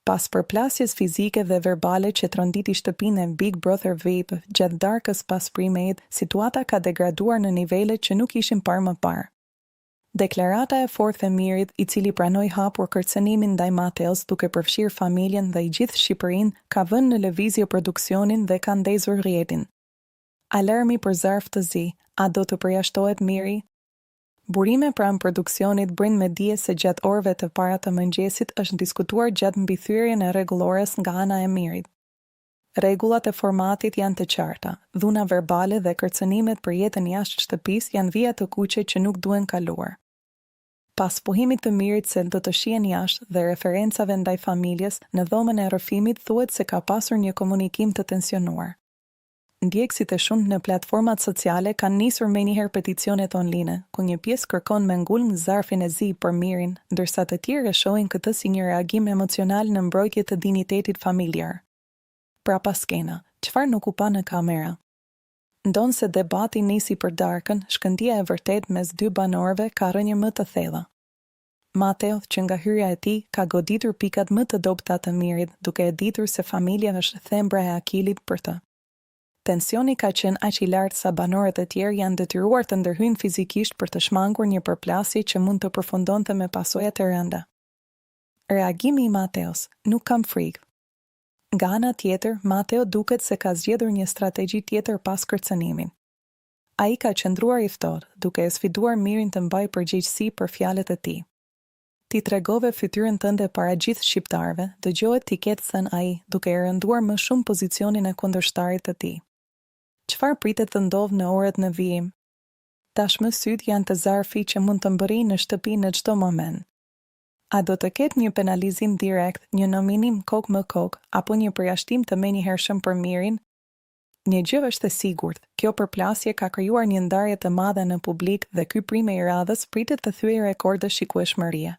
Pas përplasjes fizike dhe verbale që tronditi shtëpinë e Big Brother VIP gjatë darkës pas Pre-Made, situata ka degraduar në nivele që nuk ishin parë më parë. Deklarata e fortë e Mirit, i cili pranoi hapur kërcënimin ndaj Mateos duke përfshirë familjen dhe i gjithë Shqipërinë, ka vënë në lëvizje produksionin dhe ka ndezur rrjetin. Alarmi për zarf të zi, a do të përjashtohet Miri? Burime pranë produksionit brin me dije se gjatë orëve të para të mëngjesit është diskutuar gjatë mbithyrjen e rregullores nga ana e Mirit. Rregullat e formatit janë të qarta, dhuna verbale dhe kërcënimet për jetën jashtë shtëpisë janë vija të kuqe që nuk duhen kaluar. Pas pohimit të Mirit se do të shihen jashtë dhe referencave ndaj familjes, në dhomën e rrëfimit thuhet se ka pasur një komunikim të tensionuar. Ndjekësit e shumë në platformat sociale kanë nisur menjëherë peticionet online, ku një pjesë kërkon me ngulm zarfin e zi për Mirin, ndërsa të tjerë e shohin këtë si një reagim emocional në mbrojtje të dinjitetit familjar. Pra pas skena, çfarë nuk u pa në kamera? Ndonë se debati nisi për darkën, shkëndija e vërtet mes dy banorëve ka rënë më të thella. Mateo, që nga hyrja e tij, ka goditur pikat më të dobta të Mirit, duke e ditur se familja është thembra e akilit për të. Tensioni ka qenë aq i lartë sa banorët e tjerë janë detyruar të ndërhyjnë fizikisht për të shmangur një përplasje që mund të përfundonte me pasoja të rënda. Reagimi i Mateos: nuk kam frikë. Nga ana tjetër, Mateo duket se ka zgjedhur një strategji tjetër pas kërcënimin. Ai ka qëndruar i ftohtë, duke e sfiduar Mirin të mbajë përgjegjësi për fjalët e tij. Ti tregove fytyrën tënde para gjithë shqiptarëve, dëgjohet ti ketë thënë ai, duke e rënduar më shumë pozicionin e kundërshtarit të tij. Çfarë pritet të ndodhë në orët në vijim? Tashmë sytë janë të zarfi që mund të mbërrijë në shtëpi në çdo moment. A do të ketë një penalizim direkt, një nominim kokë më kokë, apo një përjashtim të menjëhershëm për Mirin? Një gjë është e sigurt, kjo përplasje ka krijuar një ndarje të madhe në publik dhe ky prime i radhës pritet të thyejë rekorde shikueshmërie.